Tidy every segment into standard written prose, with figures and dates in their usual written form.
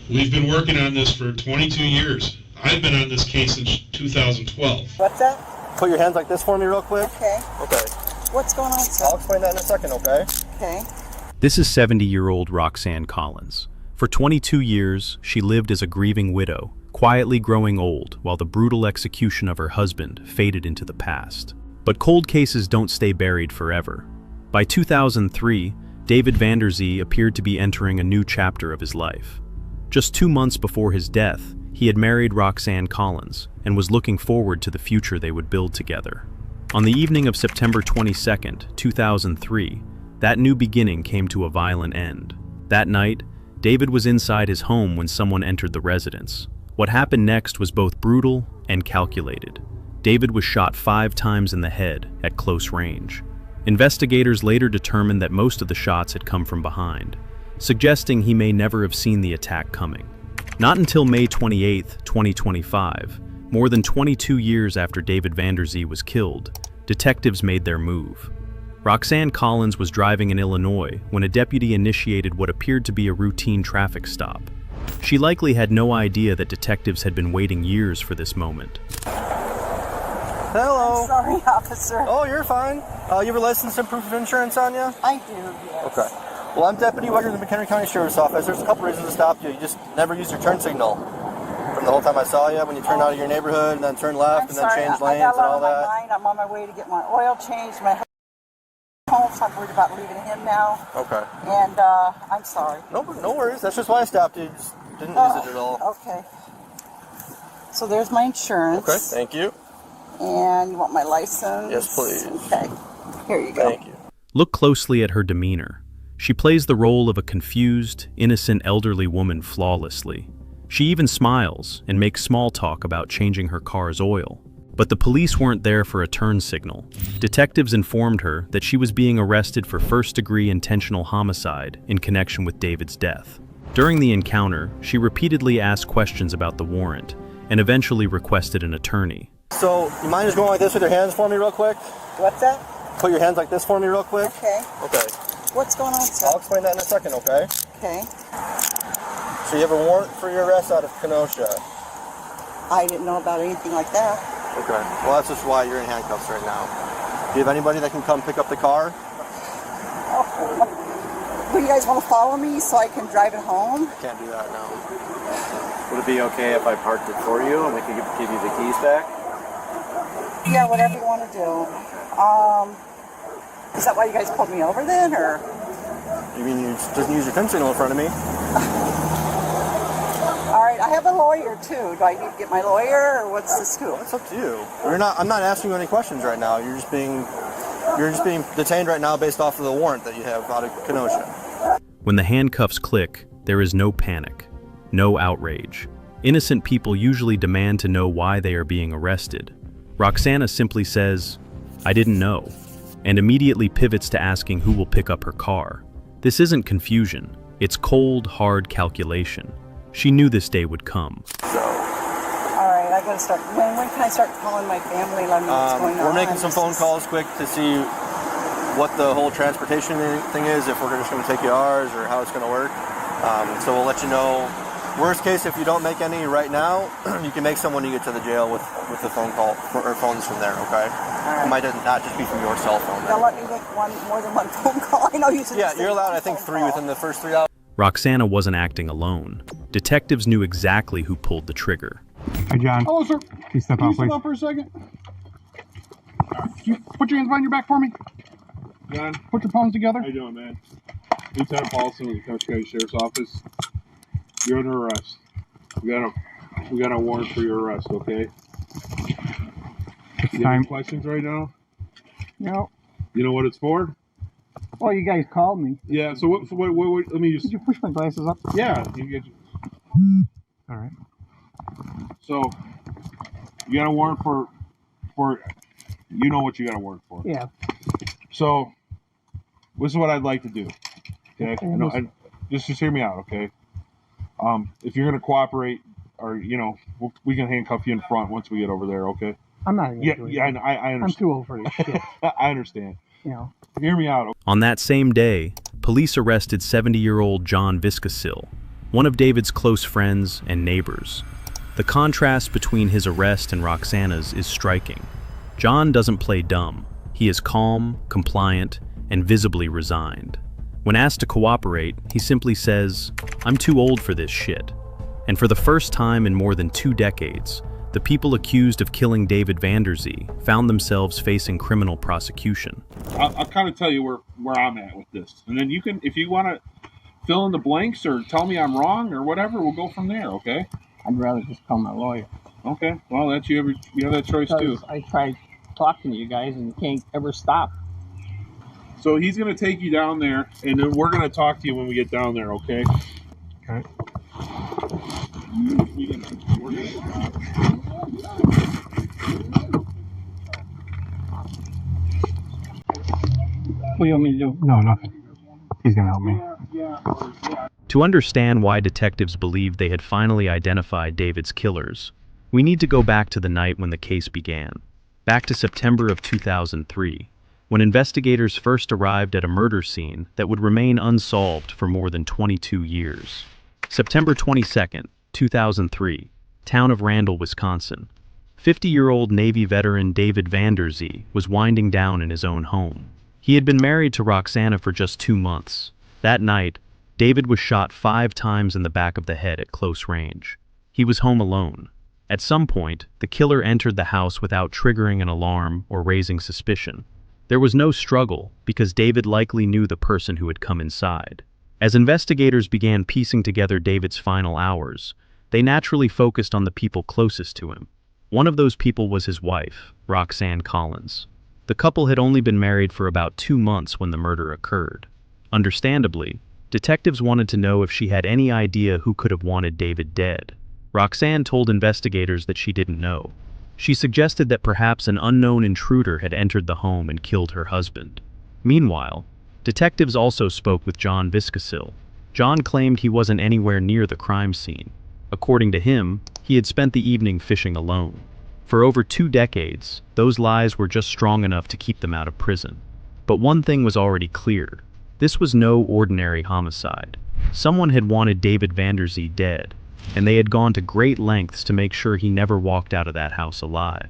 We've been working on this for 22 years. I've been on this case since 2012. What's that? Put your hands like this for me real quick. Okay. Okay. What's going on, sir? I'll explain that in a second, okay? Okay. This is 70-year-old Roxanne Collins. For 22 years, she lived as a grieving widow, quietly growing old while the brutal execution of her husband faded into the past. But cold cases don't stay buried forever. By 2003, David Vanderzee appeared to be entering a new chapter of his life. Just 2 months before his death, he had married Roxanne Collins and was looking forward to the future they would build together. On the evening of September 22, 2003, that new beginning came to a violent end. That night, David was inside his home when someone entered the residence. What happened next was both brutal and calculated. David was shot 5 times in the head at close range. Investigators later determined that most of the shots had come from behind, suggesting he may never have seen the attack coming. Not until May 28, 2025, more than 22 years after David Vanderzee was killed, detectives made their move. Roxanne Collins was driving in Illinois when a deputy initiated what appeared to be a routine traffic stop. She likely had no idea that detectives had been waiting years for this moment. Hello. I'm sorry, officer. Oh, you're fine. You have a license and proof of insurance on you? I do, yes. Okay. Well, I'm Deputy Wegger of the McHenry County Sheriff's Office. There's a couple reasons to stop you. You just never used your turn signal. From the whole time I saw you, when you turned out of your neighborhood and then turned left and then changed lanes and all that. I'm on my way to get my oil changed. My home, so I'm worried about leaving him now. Okay. And I'm sorry. No worries. That's just why I stopped you. Just didn't use it at all. Okay. So there's my insurance. Okay, thank you. And you want my license? Yes, please. Okay. Here you go. Thank you. Look closely at her demeanor. She plays the role of a confused, innocent elderly woman flawlessly. She even smiles and makes small talk about changing her car's oil. But the police weren't there for a turn signal. Detectives informed her that she was being arrested for first-degree intentional homicide in connection with David's death. During the encounter, she repeatedly asked questions about the warrant and eventually requested an attorney. So, you mind just going like this with your hands for me real quick? What's that? Put your hands like this for me real quick. Okay. Okay. What's going on, sir? I'll explain that in a second, okay? Okay. So you have a warrant for your arrest out of Kenosha. I didn't know about anything like that. Okay. Well, that's just why you're in handcuffs right now. Do you have anybody that can come pick up the car? Do you guys want to follow me so I can drive it home? Can't do that now. Would it be okay if I parked it for you and we could give you the keys back? Yeah, whatever you want to do. Is that why you guys pulled me over then, or? You mean you just use your turn signal in front of me? All right, I have a lawyer too. Do I need to get my lawyer, or what's the scoop? It's up to you. I'm not asking you any questions right now. You're just being detained right now based off of the warrant that you have out of Kenosha. When the handcuffs click, there is no panic, no outrage. Innocent people usually demand to know why they are being arrested. Roxana simply says, "I didn't know," and immediately pivots to asking who will pick up her car. This isn't confusion, it's cold, hard calculation. She knew this day would come. All right, I gotta start. When can I start calling my family? Let me know what's going on. We're making some phone calls quick to see what the whole transportation thing is, if we're just going to take you ours or how it's going to work. So we'll let you know. Worst case, if you don't make any right now, you can make some when you get to the jail with the phone call or phones from there, okay? Right. It might not just be from your cell phone. They'll let me make more than one phone call. I know you said. Yeah, you're allowed, I think, 3 within the first 3 hours. Roxana wasn't acting alone. Detectives knew exactly who pulled the trigger. Hi, John. Hello, sir. Can you step Can you out, step please? out for a second? Can you put your hands behind your back for me? John, Put your palms together. how you doing, man? Lieutenant Paulson with the Coach County Sheriff's Office. You're under arrest. We got a warrant for your arrest, okay? You have any questions right now? No. You know what it's for? Well, you guys called me. Yeah, so what let me just... Could you push my glasses up? Yeah, you get... All right. So, you got a warrant for... You know what you got a warrant for. Yeah. So, this is what I'd like to do. Okay? Just hear me out, okay? If you're going to cooperate, or, we can handcuff you in front once we get over there, okay? I'm not even doing it. I understand. I'm too old for this shit. I understand. You know. Hear me out. On that same day, police arrested 70-year-old John Viscasil. one of David's close friends and neighbors. The contrast between his arrest and Roxana's is striking. John doesn't play dumb. He is calm, compliant, and visibly resigned. When asked to cooperate, he simply says, "I'm too old for this shit." And for the first time in more than 2 decades, the people accused of killing David Vanderzee found themselves facing criminal prosecution. I'll kind of tell you where I'm at with this. And then you can, if you want to fill in the blanks or tell me I'm wrong or whatever, we'll go from there, okay? I'd rather just call my lawyer. Okay, well, that's you have that choice too. I tried talking to you guys and you can't ever stop. So he's going to take you down there, and then we're going to talk to you when we get down there, okay? Okay. What do you want me to do? No, nothing. He's gonna help me. To understand why detectives believed they had finally identified David's killers, we need to go back to the night when the case began, back to September of 2003, when investigators first arrived at a murder scene that would remain unsolved for more than 22 years. September 22nd, 2003, town of Randall, Wisconsin. 50-year-old Navy veteran David Vanderzee was winding down in his own home. He had been married to Roxana for just 2 months. That night, David was shot 5 times in the back of the head at close range. He was home alone. At some point, the killer entered the house without triggering an alarm or raising suspicion. There was no struggle because David likely knew the person who had come inside. As investigators began piecing together David's final hours, they naturally focused on the people closest to him. One of those people was his wife, Roxanne Collins. The couple had only been married for about 2 months when the murder occurred. Understandably, detectives wanted to know if she had any idea who could have wanted David dead. Roxanne told investigators that she didn't know. She suggested that perhaps an unknown intruder had entered the home and killed her husband. Meanwhile, detectives also spoke with John Viscasil. John claimed he wasn't anywhere near the crime scene. According to him, he had spent the evening fishing alone. For over 2 decades, those lies were just strong enough to keep them out of prison. But one thing was already clear. This was no ordinary homicide. Someone had wanted David Vanderzee dead, and they had gone to great lengths to make sure he never walked out of that house alive.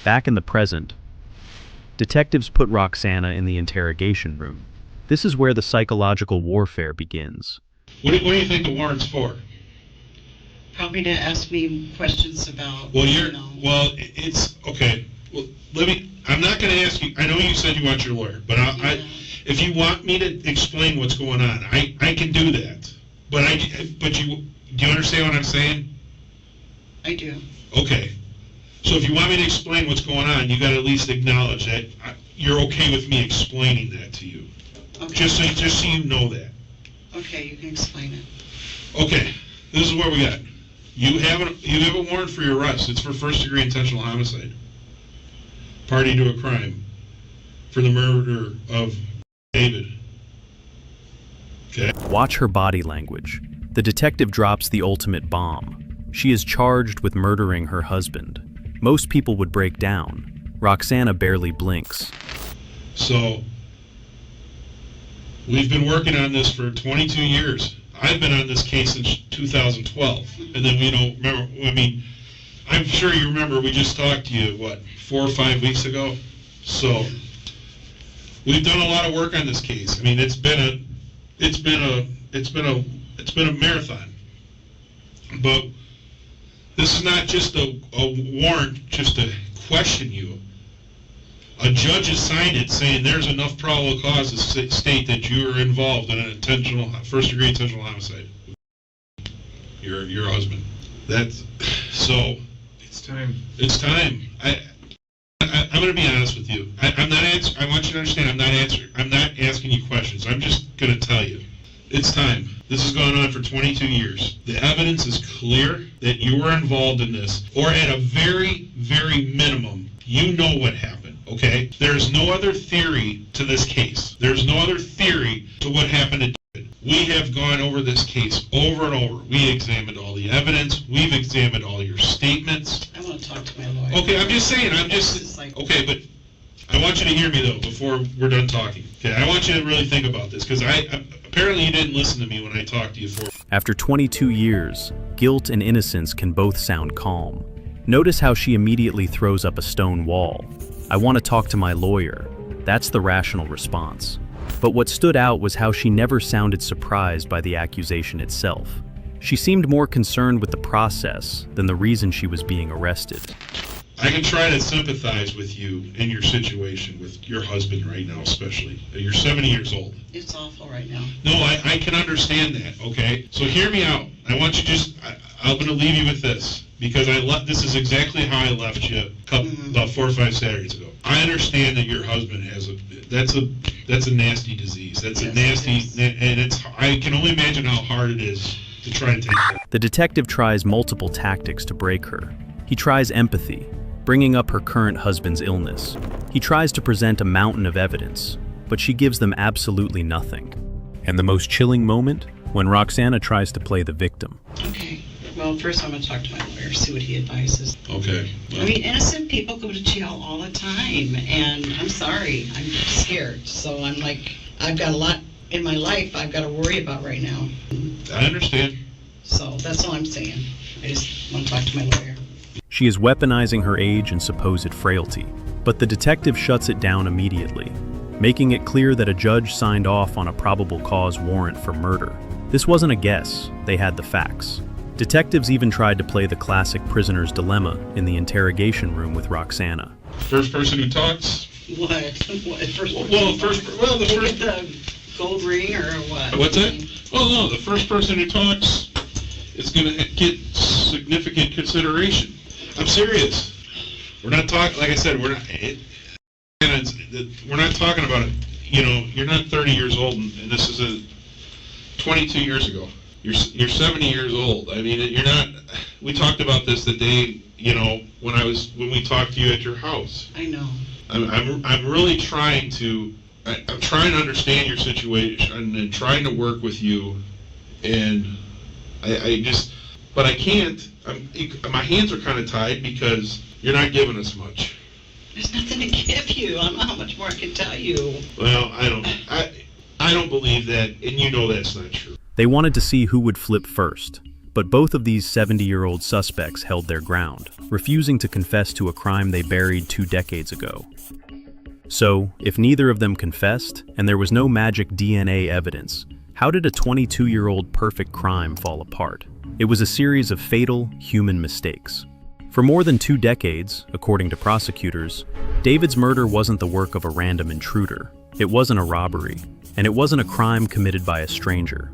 Back in the present, detectives put Roxana in the interrogation room. This is where the psychological warfare begins. What do you think the warrant's for? Probably to ask me questions about. Well, it's okay. Well, I'm not going to ask you. I know you said you want your lawyer, but if you want me to explain what's going on, I can do that. But do you understand what I'm saying? I do. Okay. So if you want me to explain what's going on, you got to at least acknowledge that you're okay with me explaining that to you. Okay. Just so you know that. Okay, you can explain it. Okay. This is what we got. You have a warrant for your arrest. It's for first-degree intentional homicide. Party to a crime for the murder of David. Okay. Watch her body language. The detective drops the ultimate bomb. She is charged with murdering her husband. Most people would break down. Roxana barely blinks. So, we've been working on this for 22 years. I've been on this case since 2012. And then, remember, I'm sure you remember we just talked to you, 4 or 5 weeks ago? So, we've done a lot of work on this case. It's been a marathon. But this is not just a warrant just to question you. A judge has signed it saying there's enough probable cause to state that you are involved in an first-degree intentional homicide. Your husband. So. It's time. It's time. I'm going to be honest with you. I'm not I want you to understand. I'm not asking you questions. I'm just going to tell you. It's time. This has gone on for 22 years. The evidence is clear that you were involved in this, or at a very, very minimum, you know what happened, okay? There's no other theory to this case. There's no other theory to what happened to David. We have gone over this case over and over. We examined all the evidence. We've examined all your statements. I want to talk to my lawyer. Okay, I'm just saying, okay, but I want you to hear me, though, before we're done talking. Okay, I want you to really think about this, because Apparently you didn't listen to me when I talked to you for... After 22 years, guilt and innocence can both sound calm. Notice how she immediately throws up a stone wall. I want to talk to my lawyer. That's the rational response. But what stood out was how she never sounded surprised by the accusation itself. She seemed more concerned with the process than the reason she was being arrested. I can try to sympathize with you in your situation, with your husband right now especially. You're 70 years old. It's awful right now. No, I can understand that, okay? So hear me out. I want you I'm going to leave you with this, because this is exactly how I left you about 4 or 5 Saturdays ago. I understand that your husband has that's a nasty disease. That's a nasty, and I can only imagine how hard it is to try to take care. The detective tries multiple tactics to break her. He tries empathy, bringing up her current husband's illness. He tries to present a mountain of evidence, but she gives them absolutely nothing. And the most chilling moment? When Roxana tries to play the victim. Okay. Well, first I'm going to talk to my lawyer, see what he advises. Okay. Well, I mean, innocent people go to jail all the time, and I'm sorry, I'm scared. So I'm like, I've got a lot in my life I've got to worry about right now. I understand. So that's all I'm saying. I just want to talk to my lawyer. She is weaponizing her age and supposed frailty, but the detective shuts it down immediately, making it clear that a judge signed off on a probable cause warrant for murder. This wasn't a guess, they had the facts. Detectives even tried to play the classic prisoner's dilemma in the interrogation room with Roxana. First person who talks. What? First the gold ring or what? What's that? Well, no, the first person who talks is going to get significant consideration. I'm serious. We're not talking, like I said, we're not talking about it. You know, you're not 30 years old, and this is 22 years ago. You're 70 years old. I mean, you're not. We talked about this the day, you know, when we talked to you at your house. I know. I'm really trying to. I'm trying to understand your situation and trying to work with you, and but I can't. My hands are kind of tied because you're not giving us much. There's nothing to give you. I don't know how much more I can tell you. Well, I don't believe that, and you know that's not true. They wanted to see who would flip first, but both of these 70-year-old suspects held their ground, refusing to confess to a crime they buried 2 decades ago. So, if neither of them confessed, and there was no magic DNA evidence, how did a 22-year-old perfect crime fall apart? It was a series of fatal, human mistakes. For more than 2 decades, according to prosecutors, David's murder wasn't the work of a random intruder. It wasn't a robbery, and it wasn't a crime committed by a stranger.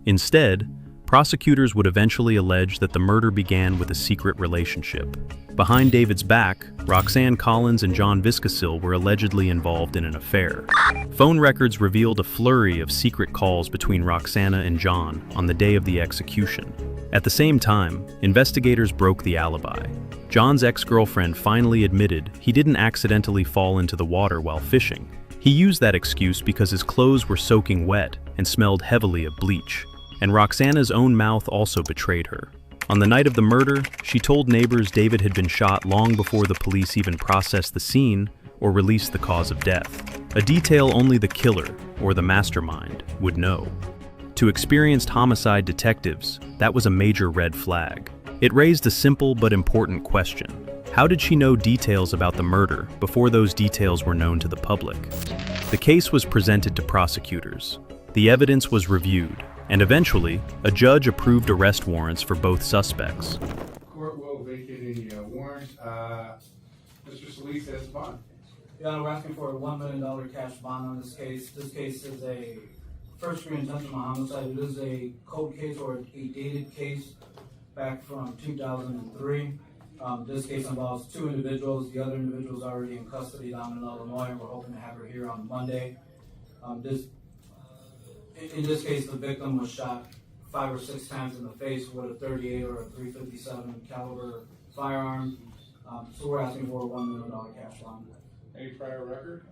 Instead, prosecutors would eventually allege that the murder began with a secret relationship. Behind David's back, Roxanne Collins and John Viscasil were allegedly involved in an affair. Phone records revealed a flurry of secret calls between Roxana and John on the day of the execution. At the same time, investigators broke the alibi. John's ex-girlfriend finally admitted he didn't accidentally fall into the water while fishing. He used that excuse because his clothes were soaking wet and smelled heavily of bleach. And Roxana's own mouth also betrayed her. On the night of the murder, she told neighbors David had been shot long before the police even processed the scene or released the cause of death, a detail only the killer, or the mastermind, would know. To experienced homicide detectives, that was a major red flag. It raised a simple but important question. How did she know details about the murder before those details were known to the public? The case was presented to prosecutors. The evidence was reviewed, and eventually, a judge approved arrest warrants for both suspects. Court will vacate any warrant. Mr. Solis has the bond. Yeah, we're asking for a $1 million cash bond on this case. This case is a first-degree intentional homicide. It is a cold case or a dated case back from 2003. This case involves 2 individuals. The other individual is already in custody down in Illinois, and we're hoping to have her here on Monday. In this case, the victim was shot 5 or 6 times in the face with a .38 or a .357 caliber firearm. So we're asking for a $1 million cash bond. Any prior record?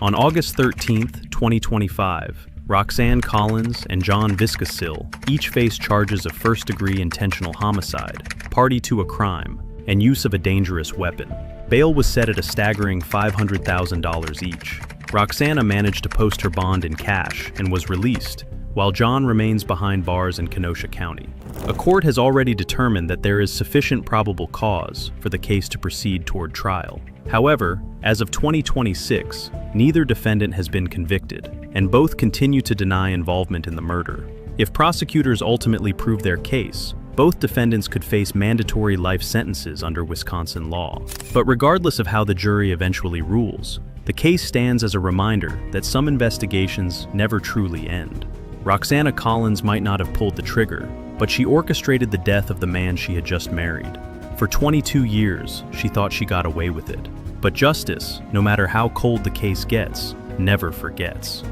On August 13th, 2025, Roxanne Collins and John Viscasil each faced charges of first-degree intentional homicide, party to a crime, and use of a dangerous weapon. Bail was set at a staggering $500,000 each. Roxana managed to post her bond in cash and was released, while John remains behind bars in Kenosha County. A court has already determined that there is sufficient probable cause for the case to proceed toward trial. However, as of 2026, neither defendant has been convicted, and both continue to deny involvement in the murder. If prosecutors ultimately prove their case, both defendants could face mandatory life sentences under Wisconsin law. But regardless of how the jury eventually rules, the case stands as a reminder that some investigations never truly end. Roxanne Collins might not have pulled the trigger, but she orchestrated the death of the man she had just married. For 22 years, she thought she got away with it. But justice, no matter how cold the case gets, never forgets.